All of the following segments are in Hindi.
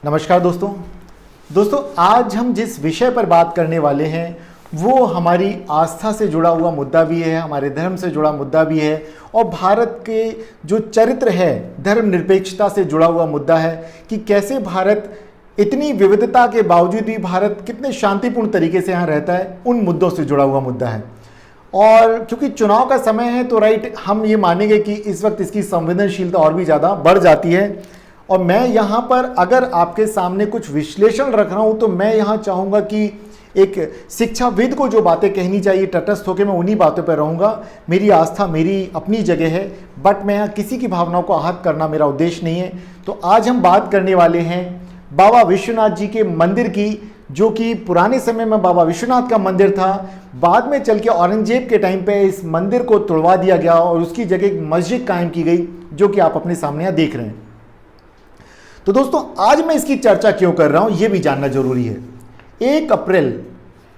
नमस्कार दोस्तों आज हम जिस विषय पर बात करने वाले हैं वो हमारी आस्था से जुड़ा हुआ मुद्दा भी है, हमारे धर्म से जुड़ा मुद्दा भी है और भारत के जो चरित्र है धर्मनिरपेक्षता से जुड़ा हुआ मुद्दा है कि कैसे भारत इतनी विविधता के बावजूद भी भारत कितने शांतिपूर्ण तरीके से यहाँ रहता है, उन मुद्दों से जुड़ा हुआ मुद्दा है। और क्योंकि चुनाव का समय है तो राइट हम ये मानेंगे कि इस वक्त इसकी संवेदनशीलता और भी ज़्यादा बढ़ जाती है। और मैं यहाँ पर अगर आपके सामने कुछ विश्लेषण रख रहा हूँ तो मैं यहाँ चाहूँगा कि एक शिक्षाविद को जो बातें कहनी चाहिए तटस्थ होकर मैं उन्हीं बातों पर रहूँगा। मेरी आस्था मेरी अपनी जगह है, बट मैं यहाँ किसी की भावनाओं को आहत करना मेरा उद्देश्य नहीं है। तो आज हम बात करने वाले हैं बाबा विश्वनाथ जी के मंदिर की, जो कि पुराने समय में बाबा विश्वनाथ का मंदिर था, बाद में चल के औरंगजेब के टाइम पे इस मंदिर को तोड़वा दिया गया और उसकी जगह एक मस्जिद कायम की गई, जो कि आप अपने सामने यहाँ देख रहे हैं। तो दोस्तों आज मैं इसकी चर्चा क्यों कर रहा हूं ये भी जानना जरूरी है। 1 अप्रैल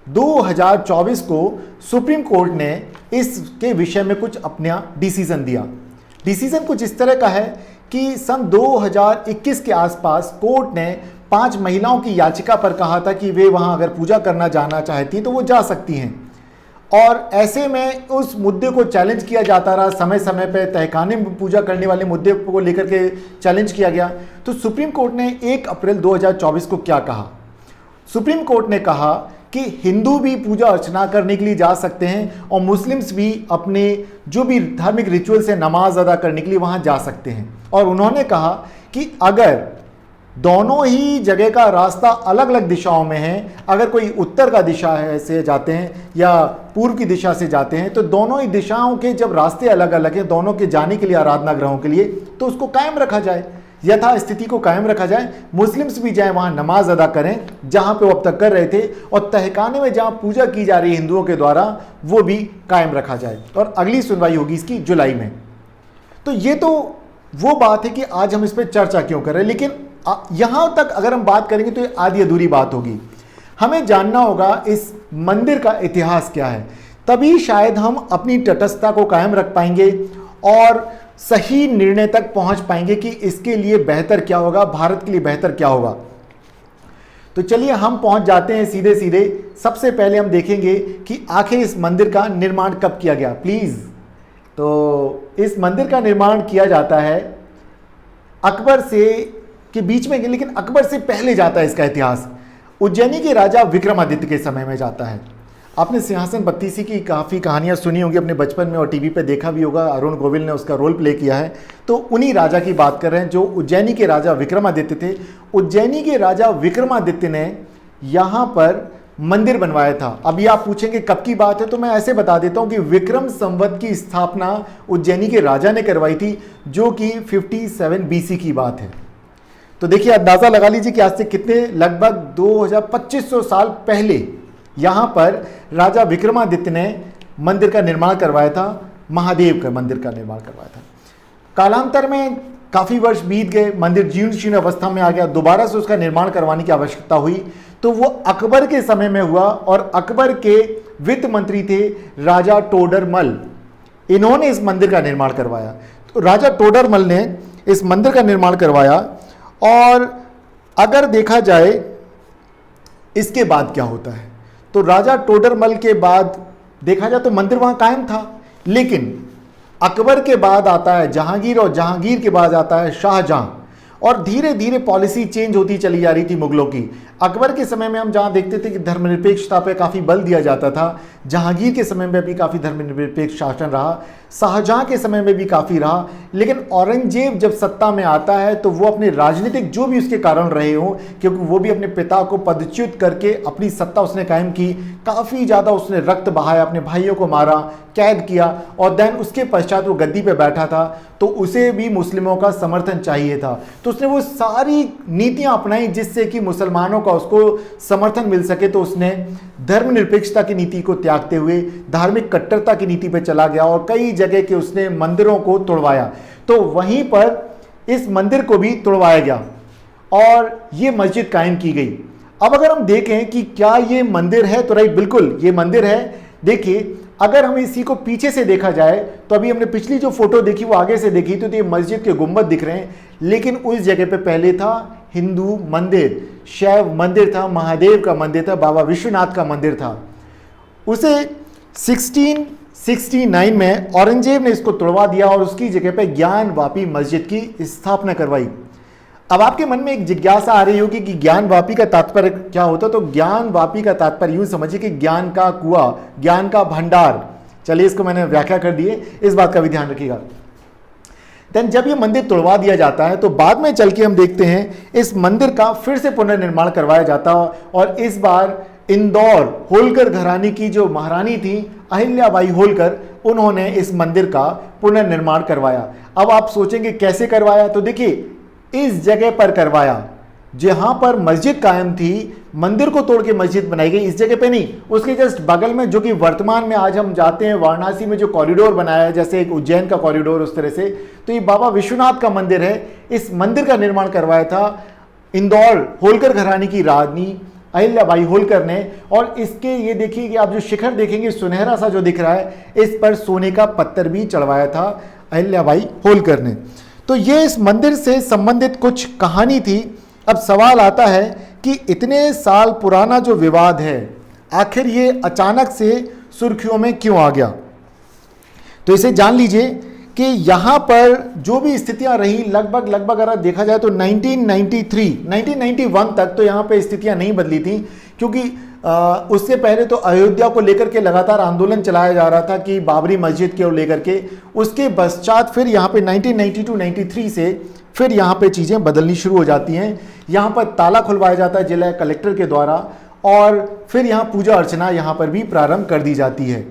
2024 को सुप्रीम कोर्ट ने इसके विषय में कुछ अपना डिसीजन दिया। डिसीजन कुछ इस तरह का है कि सन 2021 के आसपास कोर्ट ने 5 महिलाओं की याचिका पर कहा था कि वे वहां अगर पूजा करना जाना चाहती तो वो जा सकती हैं। और ऐसे में उस मुद्दे को चैलेंज किया जाता रहा, समय समय पे तहखाने में पूजा करने वाले मुद्दे को लेकर के चैलेंज किया गया। तो सुप्रीम कोर्ट ने 1 अप्रैल 2024 को क्या कहा? सुप्रीम कोर्ट ने कहा कि हिंदू भी पूजा अर्चना करने के लिए जा सकते हैं और मुस्लिम्स भी अपने जो भी धार्मिक रिचुअल्स है नमाज अदा करने के लिए वहाँ जा सकते हैं। और उन्होंने कहा कि अगर दोनों ही जगह का रास्ता अलग अलग दिशाओं में है, अगर कोई उत्तर का दिशा है से जाते हैं या पूर्व की दिशा से जाते हैं, तो दोनों ही दिशाओं के जब रास्ते अलग अलग हैं दोनों के जाने के लिए आराधना गृहों के लिए, तो उसको कायम रखा जाए, यथा स्थिति को कायम रखा जाए। मुस्लिम्स भी जाएं वहाँ नमाज अदा करें जहाँ पे वो अब तक कर रहे थे, और तहखाने में जहाँ पूजा की जा रही है हिंदुओं के द्वारा वो भी कायम रखा जाए। और अगली सुनवाई होगी इसकी जुलाई में। तो ये तो वो बात है कि आज हम इस पर चर्चा क्यों कर रहे हैं, लेकिन यहां तक अगर हम बात करेंगे तो ये आधी अधूरी बात होगी। हमें जानना होगा इस मंदिर का इतिहास क्या है, तभी शायद हम अपनी तटस्थता को कायम रख पाएंगे और सही निर्णय तक पहुंच पाएंगे कि इसके लिए बेहतर क्या होगा, भारत के लिए बेहतर क्या होगा। तो चलिए हम पहुंच जाते हैं सीधे सीधे। सबसे पहले हम देखेंगे कि आखिर इस मंदिर का निर्माण कब किया गया। प्लीज, तो इस मंदिर का निर्माण किया जाता है अकबर से के बीच में, लेकिन अकबर से पहले जाता है इसका इतिहास। उज्जैनी के राजा विक्रमादित्य के समय में जाता है। आपने सिंहासन बत्तीसी की काफ़ी कहानियां सुनी होंगी अपने बचपन में और टीवी पे देखा भी होगा, अरुण गोविल ने उसका रोल प्ले किया है। तो उन्हीं राजा की बात कर रहे हैं जो उज्जैनी के राजा विक्रमादित्य थे। उज्जैनी के राजा विक्रमादित्य ने यहाँ पर मंदिर बनवाया था। अभी आप पूछेंगे कब की बात है, तो मैं ऐसे बता देता हूँ कि विक्रम संवत की स्थापना उज्जैनी के राजा ने करवाई थी, जो कि 57 BC की बात है। तो देखिए अंदाजा लगा लीजिए कि आज से कितने, लगभग 2500 साल पहले यहां पर राजा विक्रमादित्य ने मंदिर का निर्माण करवाया था, महादेव का मंदिर का निर्माण करवाया था। कालांतर में काफी वर्ष बीत गए, मंदिर जीर्ण शीर्ण अवस्था में आ गया, दोबारा से उसका निर्माण करवाने की आवश्यकता हुई। तो वो अकबर के समय में हुआ और अकबर के वित्त मंत्री थे राजा टोडरमल, इन्होंने इस मंदिर का निर्माण करवाया। तो राजा टोडरमल ने इस मंदिर का निर्माण करवाया। और अगर देखा जाए इसके बाद क्या होता है, तो राजा टोडरमल के बाद देखा जाए तो मंदिर वहां कायम था, लेकिन अकबर के बाद आता है जहांगीर और जहांगीर के बाद आता है शाहजहां, और धीरे धीरे पॉलिसी चेंज होती चली जा रही थी मुगलों की। अकबर के समय में हम जहां देखते थे कि धर्मनिरपेक्षता पे काफ़ी बल दिया जाता था, जहांगीर के समय में भी काफ़ी धर्मनिरपेक्ष शासन रहा, शाहजहां के समय में भी काफ़ी रहा। लेकिन औरंगजेब जब सत्ता में आता है तो वो अपने राजनीतिक जो भी उसके कारण रहे हों, क्योंकि वो भी अपने पिता को पदच्युत करके अपनी सत्ता उसने कायम की, काफ़ी ज़्यादा उसने रक्त बहाया, अपने भाइयों को मारा, कैद किया, और देन उसके पश्चात वो गद्दी पे बैठा था, तो उसे भी मुस्लिमों का समर्थन चाहिए था। तो उसने वो सारी नीतियां अपनाई जिससे कि मुसलमानों का उसको समर्थन मिल सके। तो उसने धर्मनिरपेक्षता की नीति को त्यागते हुए धार्मिक कट्टरता की नीति पर चला गया और कई जगह के उसने मंदिरों को तोड़वाया। तो वहीं पर इस मंदिर को भी तोड़वाया गया और ये मस्जिद कायम की गई। अब अगर हम देखें कि क्या ये मंदिर है, तो राइट, बिल्कुल ये मंदिर है। देखिए अगर हमें इसी को पीछे से देखा जाए तो अभी हमने पिछली जो फोटो देखी वो आगे से देखी तो ये मस्जिद के गुंबद दिख रहे हैं, लेकिन उस जगह पे पहले था हिंदू मंदिर, शैव मंदिर था, महादेव का मंदिर था, बाबा विश्वनाथ का मंदिर था। उसे 1669 में औरंगजेब ने इसको तोड़वा दिया और उसकी जगह पे ज्ञानवापी मस्जिद की स्थापना करवाई। अब आपके मन में एक जिज्ञासा आ रही होगी कि ज्ञानवापी का तात्पर्य क्या होता, तो ज्ञानवापी का तात्पर्य यूं समझिए कि ज्ञान का कुआं, ज्ञान का भंडार। चलिए इसको मैंने व्याख्या कर दी है, इस बात का भी ध्यान रखिएगा। देन जब ये मंदिर तोड़वा दिया जाता है तो बाद में चल के हम देखते हैं इस मंदिर का फिर से पुनर्निर्माण करवाया जाता है, और इस बार इंदौर होलकर घराने की जो महारानी थी अहिल्याबाई होलकर, उन्होंने इस मंदिर का पुनर्निर्माण करवाया। अब आप सोचेंगे कैसे करवाया, तो देखिए इस जगह पर करवाया जहां पर मस्जिद कायम थी, मंदिर को तोड़ के मस्जिद बनाई गई, इस जगह पे नहीं, उसके जस्ट बगल में, जो कि वर्तमान में आज हम जाते हैं वाराणसी में जो कॉरिडोर बनाया है, जैसे एक उज्जैन का कॉरिडोर उस तरह से, तो ये बाबा विश्वनाथ का मंदिर है। इस मंदिर का निर्माण करवाया था इंदौर होलकर घराने की रानी अहिल्याबाई होलकर ने, और इसके ये देखिए कि आप जो शिखर देखेंगे सुनहरा सा जो दिख रहा है, इस पर सोने का पत्थर भी चढ़वाया था अहिल्याबाई होलकर ने। तो ये इस मंदिर से संबंधित कुछ कहानी थी। अब सवाल आता है कि इतने साल पुराना जो विवाद है, आखिर ये अचानक से सुर्खियों में क्यों आ गया, तो इसे जान लीजिए कि यहाँ पर जो भी स्थितियां रही लगभग अगर देखा जाए तो 1991 तक तो यहाँ पे स्थितियां नहीं बदली थी, क्योंकि उससे पहले तो अयोध्या को लेकर के लगातार आंदोलन चलाया जा रहा था कि बाबरी मस्जिद को लेकर के। उसके पश्चात फिर यहाँ पे 1992-93 से फिर यहाँ पे चीज़ें बदलनी शुरू हो जाती हैं। यहाँ पर ताला खुलवाया जाता है जिला कलेक्टर के द्वारा, और फिर यहाँ पूजा अर्चना यहाँ पर भी प्रारंभ कर दी जाती है।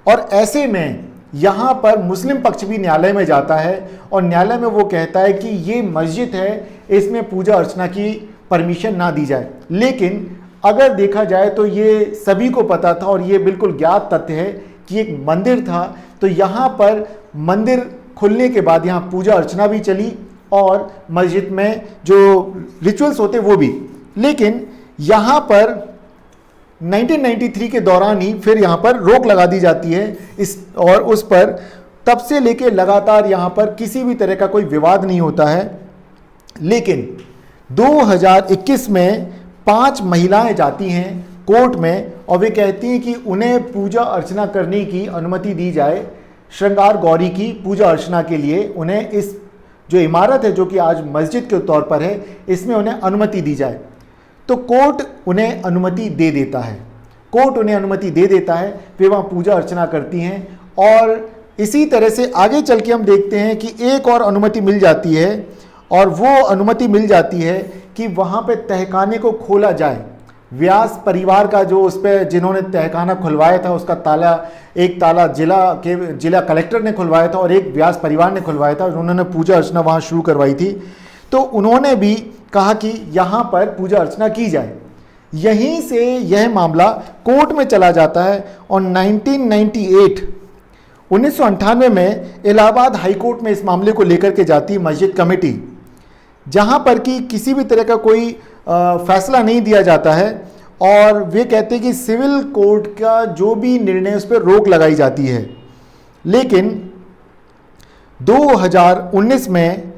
और ऐसे में यहाँ पर मुस्लिम पक्ष भी न्यायालय में जाता है, और न्यायालय में वो कहता है कि ये मस्जिद है, इसमें पूजा अर्चना की परमिशन ना दी जाए। लेकिन अगर देखा जाए तो ये सभी को पता था, और ये बिल्कुल ज्ञात तथ्य है कि एक मंदिर था, तो यहाँ पर मंदिर खुलने के बाद यहाँ पूजा अर्चना भी चली और मस्जिद में जो रिचुअल्स होते वो भी। लेकिन यहाँ पर 1993 के दौरान ही फिर यहाँ पर रोक लगा दी जाती है इस, और उस पर तब से लेके लगातार यहाँ पर किसी भी तरह का कोई विवाद नहीं होता है। लेकिन 2021 में 5 महिलाएं जाती हैं कोर्ट में, और वे कहती हैं कि उन्हें पूजा अर्चना करने की अनुमति दी जाए। श्रृंगार गौरी की पूजा अर्चना के लिए उन्हें इस जो इमारत है, जो कि आज मस्जिद के तौर पर है, इसमें उन्हें अनुमति दी जाए। तो कोर्ट उन्हें अनुमति दे देता है, वे वहाँ पूजा अर्चना करती हैं। और इसी तरह से आगे चल के हम देखते हैं कि एक और अनुमति मिल जाती है, और वो अनुमति मिल जाती है कि वहाँ पे तहखाने को खोला जाए। व्यास परिवार का जो उस पर जिन्होंने तहखाना खुलवाया था, उसका ताला, एक ताला जिला कलेक्टर ने खुलवाया था और एक व्यास परिवार ने खुलवाया था, उन्होंने पूजा अर्चना वहाँ शुरू करवाई थी। तो उन्होंने भी कहा कि यहाँ पर पूजा अर्चना की जाए। यहीं से यह मामला कोर्ट में चला जाता है, और 1998 में इलाहाबाद हाई कोर्ट में इस मामले को लेकर के जाती है मस्जिद कमेटी, जहाँ पर कि किसी भी तरह का कोई फैसला नहीं दिया जाता है, और वे कहते हैं कि सिविल कोर्ट का जो भी निर्णय उस पर रोक लगाई जाती है। लेकिन 2019 में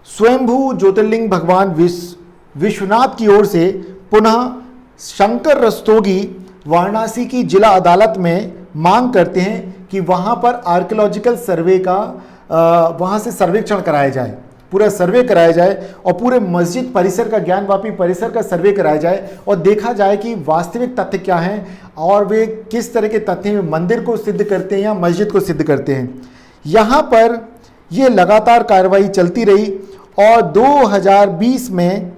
स्वयंभू ज्योतिर्लिंग भगवान विश्वनाथ की ओर से पुनः शंकर रस्तोगी वाराणसी की जिला अदालत में मांग करते हैं कि वहाँ पर आर्कियोलॉजिकल सर्वे का वहाँ से सर्वेक्षण कराया जाए, पूरा सर्वे कराया जाए, और पूरे मस्जिद परिसर का, ज्ञानवापी परिसर का सर्वे कराया जाए, और देखा जाए कि वास्तविक तथ्य क्या हैं और वे किस तरह के तथ्य में मंदिर को सिद्ध करते हैं या मस्जिद को सिद्ध करते हैं। यहाँ पर ये लगातार कार्रवाई चलती रही, और 2020 में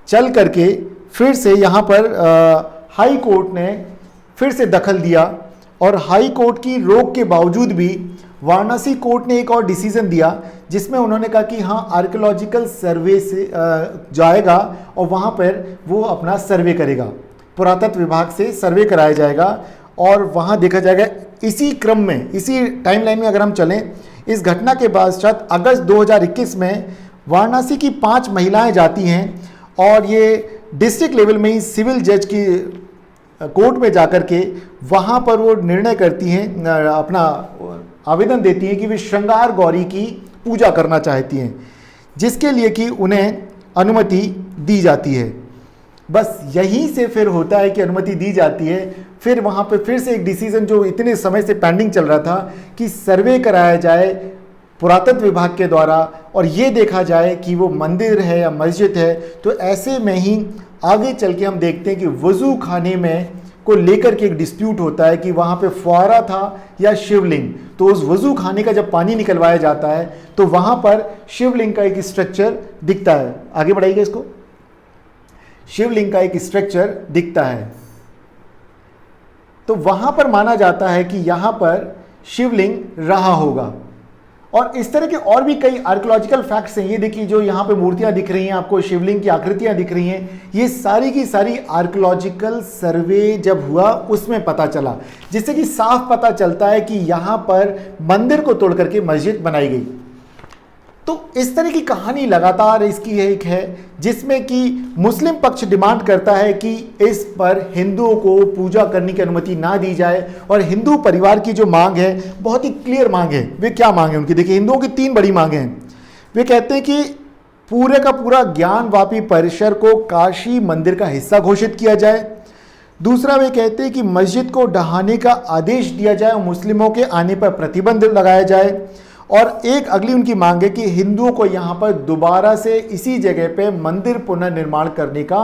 चल करके फिर से यहाँ पर हाई कोर्ट ने फिर से दखल दिया, और हाई कोर्ट की रोक के बावजूद भी वाराणसी कोर्ट ने एक और डिसीजन दिया, जिसमें उन्होंने कहा कि हाँ, आर्कियोलॉजिकल सर्वे से जाएगा और वहाँ पर वो अपना सर्वे करेगा, पुरातत्व विभाग से सर्वे कराया जाएगा, और वहाँ देखा जाएगा। इसी क्रम में, इसी टाइमलाइन में अगर हम चलें, इस घटना के पश्चात अगस्त 2021 में वाराणसी की 5 महिलाएं जाती हैं, और ये डिस्ट्रिक्ट लेवल में ही सिविल जज की कोर्ट में जाकर के वहाँ पर वो निर्णय करती हैं, अपना आवेदन देती हैं कि वे श्रृंगार गौरी की पूजा करना चाहती हैं, जिसके लिए कि उन्हें अनुमति दी जाती है। बस यहीं से फिर होता है कि अनुमति दी जाती है। फिर वहाँ पे फिर से एक डिसीजन जो इतने समय से पेंडिंग चल रहा था कि सर्वे कराया जाए पुरातत्व विभाग के द्वारा और ये देखा जाए कि वो मंदिर है या मस्जिद है। तो ऐसे में ही आगे चल के हम देखते हैं कि वज़ू खाने में को लेकर के एक डिस्प्यूट होता है कि वहाँ पे फुआरा था या शिवलिंग। तो उस वज़ू खाने का जब पानी निकलवाया जाता है तो वहाँ पर शिवलिंग का एक स्ट्रक्चर दिखता है। आगे बढ़ाइएगा इसको। शिवलिंग का एक स्ट्रक्चर दिखता है, तो वहाँ पर माना जाता है कि यहाँ पर शिवलिंग रहा होगा। और इस तरह के और भी कई आर्कियोलॉजिकल फैक्ट्स हैं। ये देखिए जो यहाँ पे मूर्तियाँ दिख रही हैं, आपको शिवलिंग की आकृतियाँ दिख रही हैं, ये सारी की सारी आर्कियोलॉजिकल सर्वे जब हुआ उसमें पता चला, जिससे कि साफ पता चलता है कि यहाँ पर मंदिर को तोड़ करके मस्जिद बनाई गई। तो इस तरह की कहानी लगातार इसकी एक है, जिसमें कि मुस्लिम पक्ष डिमांड करता है कि इस पर हिंदुओं को पूजा करने की अनुमति ना दी जाए। और हिंदू परिवार की जो मांग है बहुत ही क्लियर मांग है। वे क्या मांग है उनकी? देखिए, हिंदुओं की 3 बड़ी मांगे हैं। वे कहते हैं कि पूरे का पूरा ज्ञानवापी परिसर को काशी मंदिर का हिस्सा घोषित किया जाए। दूसरा, वे कहते हैं कि मस्जिद को ढहाने का आदेश दिया जाए और मुस्लिमों के आने पर प्रतिबंध लगाया जाए। और एक अगली उनकी मांग है कि हिंदुओं को यहाँ पर दोबारा से इसी जगह पे मंदिर पुनर्निर्माण करने का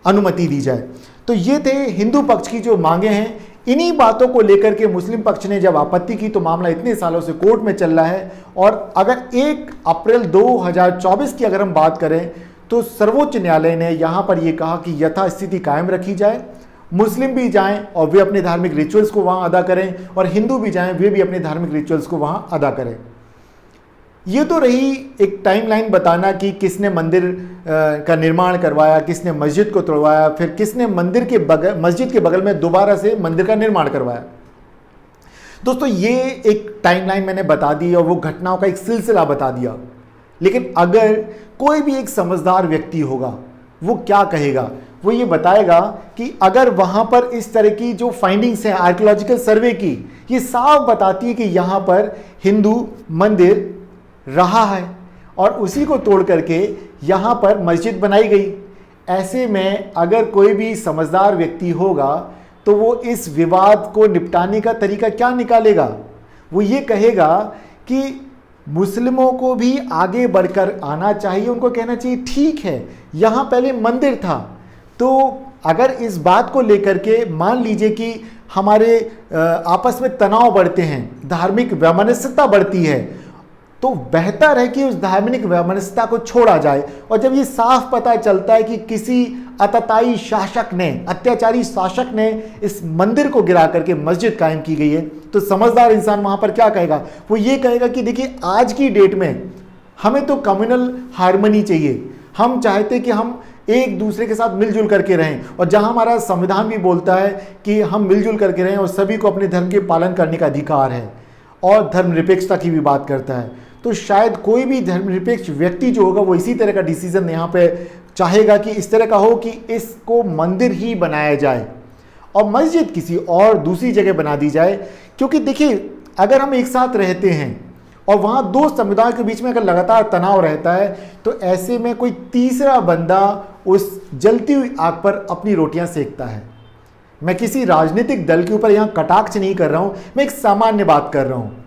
अनुमति दी जाए। तो ये थे हिंदू पक्ष की जो मांगे हैं। इन्हीं बातों को लेकर के मुस्लिम पक्ष ने जब आपत्ति की तो मामला इतने सालों से कोर्ट में चल रहा है। और अगर 1 अप्रैल 2024 की अगर हम बात करें तो सर्वोच्च न्यायालय ने यहाँ पर यह कहा कि यथास्थिति कायम रखी जाए, मुस्लिम भी जाएं और वे अपने धार्मिक रिचुअल्स को वहां अदा करें, और हिंदू भी जाएं वे भी अपने धार्मिक रिचुअल्स को वहां अदा करें। ये तो रही एक टाइमलाइन बताना कि किसने मंदिर का निर्माण करवाया, किसने मस्जिद को तोड़वाया, फिर किसने मस्जिद के बगल में दोबारा से मंदिर का निर्माण करवाया। दोस्तों, ये एक टाइमलाइन मैंने बता दी और वो घटनाओं का एक सिलसिला बता दिया। लेकिन अगर कोई भी एक समझदार व्यक्ति होगा वो क्या कहेगा? वो ये बताएगा कि अगर वहाँ पर इस तरह की जो फाइंडिंग्स हैं आर्कियोलॉजिकल सर्वे की, ये साफ बताती है कि यहाँ पर हिंदू मंदिर रहा है और उसी को तोड़ करके यहाँ पर मस्जिद बनाई गई। ऐसे में अगर कोई भी समझदार व्यक्ति होगा तो वो इस विवाद को निपटाने का तरीका क्या निकालेगा? वो ये कहेगा कि मुस्लिमों को भी आगे बढ़कर आना चाहिए, उनको कहना चाहिए ठीक है यहाँ पहले मंदिर था। तो अगर इस बात को लेकर के मान लीजिए कि हमारे आपस में तनाव बढ़ते हैं, धार्मिक वैमनस्यता बढ़ती है, तो बेहतर है कि उस धार्मिक वैमनस्यता को छोड़ा जाए। और जब ये साफ पता चलता है कि किसी अतताई शासक ने, अत्याचारी शासक ने इस मंदिर को गिरा करके मस्जिद कायम की गई है, तो समझदार इंसान वहां पर क्या कहेगा? वो ये कहेगा कि देखिए आज की डेट में हमें तो कम्युनल हार्मनी चाहिए। हम चाहते कि हम एक दूसरे के साथ मिलजुल करके रहें, और जहां हमारा संविधान भी बोलता है कि हम मिलजुल करके रहें और सभी को अपने धर्म के पालन करने का अधिकार है, और धर्मनिरपेक्षता की भी बात करता है। तो शायद कोई भी धर्मनिरपेक्ष व्यक्ति जो होगा वो इसी तरह का डिसीजन यहाँ पे चाहेगा कि इस तरह का हो कि इसको मंदिर ही बनाया जाए और मस्जिद किसी और दूसरी जगह बना दी जाए। क्योंकि देखिए, अगर हम एक साथ रहते हैं और वहाँ 2 समुदायों के बीच में अगर लगातार तनाव रहता है, तो ऐसे में कोई तीसरा बंदा उस जलती हुई आग पर अपनी रोटियां सेकता है। मैं किसी राजनीतिक दल के ऊपर यहाँ कटाक्ष नहीं कर रहा हूँ, मैं एक सामान्य बात कर रहा हूँ।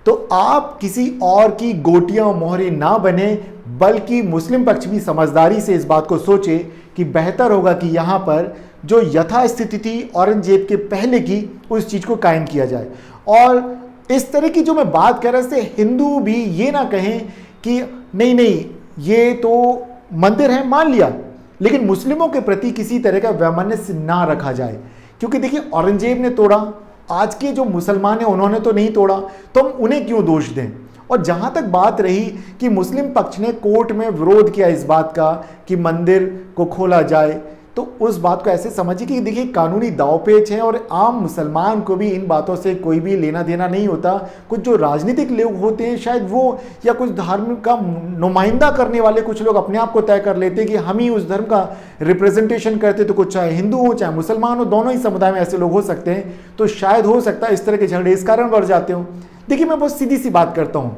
तो आप किसी और की गोटियां और मोहरे ना बने, बल्कि मुस्लिम पक्ष भी समझदारी से इस बात को सोचे कि बेहतर होगा कि यहाँ पर जो यथास्थिति थी औरंगजेब के पहले की, उस चीज़ को कायम किया जाए। और इस तरह की जो मैं बात कर रहा हूँ, हिंदू भी ये ना कहें कि नहीं नहीं ये तो मंदिर है, मान लिया, लेकिन मुस्लिमों के प्रति किसी तरह का वैमनस्य ना रखा जाए। क्योंकि देखिए, औरंगजेब ने तोड़ा, आज के जो मुसलमान हैं उन्होंने तो नहीं तोड़ा, तो हम उन्हें क्यों दोष दें? और जहां तक बात रही कि मुस्लिम पक्ष ने कोर्ट में विरोध किया इस बात का कि मंदिर को खोला जाए, तो उस बात को ऐसे समझिए कि देखिए कानूनी दांवपेच है और आम मुसलमान को भी इन बातों से कोई भी लेना देना नहीं होता। कुछ जो राजनीतिक लोग होते हैं शायद वो, या कुछ धर्म का नुमाइंदा करने वाले कुछ लोग अपने आप को तय कर लेते हैं कि हम ही उस धर्म का रिप्रेजेंटेशन करते, तो कुछ चाहे हिंदू हो चाहे मुसलमान हो, दोनों ही समुदाय में ऐसे लोग हो सकते हैं। तो शायद हो सकता है इस तरह के झगड़े इस कारण बढ़ जाते हो। देखिए मैं बहुत सीधी सी बात करता हूँ,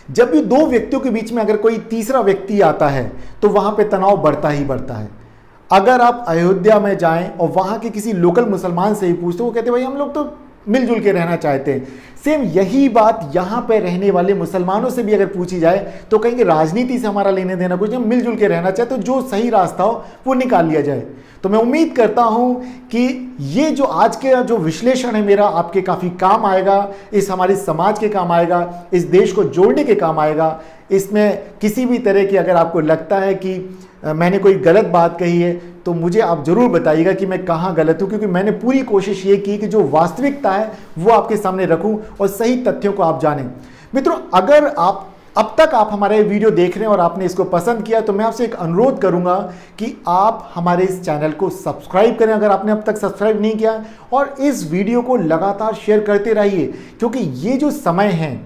जब भी दो व्यक्तियों के बीच में अगर कोई तीसरा व्यक्ति आता है तो वहां पे तनाव बढ़ता ही बढ़ता है। अगर आप अयोध्या में जाएं और वहां के किसी लोकल मुसलमान से ही पूछते, वो कहते भाई हम लोग तो मिलजुल के रहना चाहते हैं। सेम यही बात यहाँ पे रहने वाले मुसलमानों से भी अगर पूछी जाए तो कहेंगे राजनीति से हमारा लेने देना कुछ नहीं, हम मिलजुल के रहना चाहते, तो जो सही रास्ता हो वो निकाल लिया जाए। तो मैं उम्मीद करता हूं कि ये जो आज के जो विश्लेषण है मेरा आपके काफ़ी काम आएगा, इस हमारे समाज के काम आएगा, इस देश को जोड़ने के काम आएगा। इसमें किसी भी तरह की अगर आपको लगता है कि मैंने कोई गलत बात कही है तो मुझे आप ज़रूर बताइएगा कि मैं कहाँ गलत हूँ, क्योंकि मैंने पूरी कोशिश ये की कि जो वास्तविकता है वो आपके सामने रखूँ और सही तथ्यों को आप जानें। मित्रों, अगर आप अब तक आप हमारे वीडियो देख रहे हैं और आपने इसको पसंद किया तो मैं आपसे एक अनुरोध करूंगा कि आप हमारे इस चैनल को सब्सक्राइब करें अगर आपने अब तक सब्सक्राइब नहीं किया, और इस वीडियो को लगातार शेयर करते रहिए, क्योंकि ये जो समय है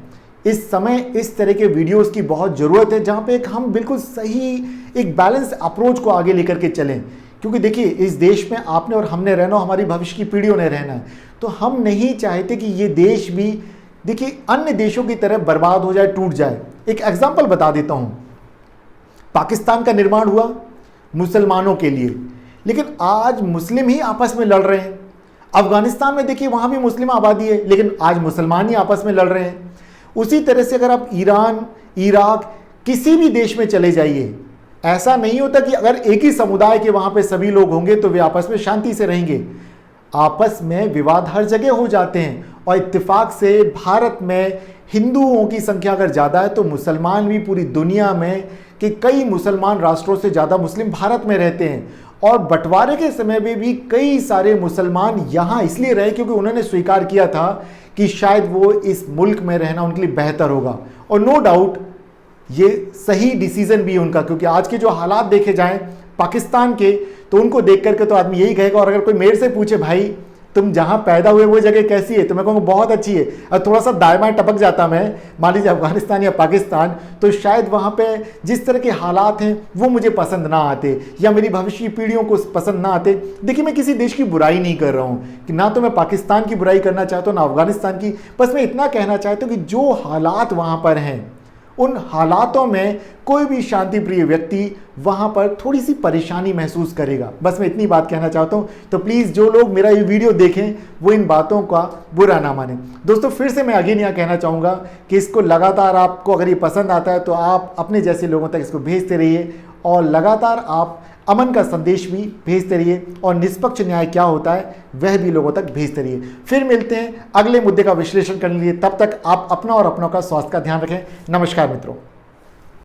इस समय इस तरह के वीडियोस की बहुत ज़रूरत है, जहाँ पे हम बिल्कुल सही एक बैलेंस अप्रोच को आगे लेकर के चलें। क्योंकि देखिए इस देश में आपने और हमने रहना, हमारी भविष्य की पीढ़ियों ने रहना है, तो हम नहीं चाहते कि ये देश भी देखिए अन्य देशों की तरह बर्बाद हो जाए, टूट जाए। एक एग्जाम्पल बता देता हूँ, पाकिस्तान का निर्माण हुआ मुसलमानों के लिए, लेकिन आज मुस्लिम ही आपस में लड़ रहे हैं। अफगानिस्तान में देखिए वहाँ भी मुस्लिम आबादी है, लेकिन आज मुसलमान ही आपस में लड़ रहे हैं। उसी तरह से अगर आप ईरान, इराक, किसी भी देश में चले जाइए, ऐसा नहीं होता कि अगर एक ही समुदाय के वहाँ पे सभी लोग होंगे तो वे आपस में शांति से रहेंगे। आपस में विवाद हर जगह हो जाते हैं, और इत्तेफाक से भारत में हिंदुओं की संख्या अगर ज़्यादा है तो मुसलमान भी पूरी दुनिया में कि कई मुसलमान राष्ट्रों से ज़्यादा मुस्लिम भारत में रहते हैं। और बंटवारे के समय में भी कई सारे मुसलमान यहाँ इसलिए रहे क्योंकि उन्होंने स्वीकार किया था कि शायद वो इस मुल्क में रहना उनके लिए बेहतर होगा। और नो डाउट ये सही डिसीजन भी है उनका, क्योंकि आज के जो हालात देखे जाएं पाकिस्तान के, तो उनको देख करके तो आदमी यही कहेगा। और अगर कोई मेरे से पूछे भाई तुम जहां पैदा हुए वो जगह कैसी है, तो मैं कहूँगा बहुत अच्छी है। और थोड़ा सा दाएं बाएं टपक जाता मैं, मान लीजिए अफगानिस्तान या पाकिस्तान, तो शायद वहां पे जिस तरह के हालात हैं वो मुझे पसंद ना आते, या मेरी भविष्य की पीढ़ियों को पसंद ना आते। देखिए मैं किसी देश की बुराई नहीं कर रहा हूँ, कि ना तो मैं पाकिस्तान की बुराई करना चाहता हूँ ना अफगानिस्तान की। बस मैं इतना कहना चाहता हूँ कि जो हालात वहाँ पर हैं उन हालातों में कोई भी शांति प्रिय व्यक्ति वहां पर थोड़ी सी परेशानी महसूस करेगा। बस मैं इतनी बात कहना चाहता हूं। तो प्लीज़ जो लोग मेरा ये वीडियो देखें वो इन बातों का बुरा ना माने। दोस्तों फिर से मैं अगेन यहाँ कहना चाहूँगा कि इसको लगातार आपको अगर ये पसंद आता है तो आप अपने जैसे लोगों तक इसको भेजते रहिए, और लगातार आप अमन का संदेश भी भेजते रहिए, और निष्पक्ष न्याय क्या होता है वह भी लोगों तक भेजते रहिए। फिर मिलते हैं अगले मुद्दे का विश्लेषण करने के लिए। तब तक आप अपना और अपनों का स्वास्थ्य का ध्यान रखें। नमस्कार मित्रों।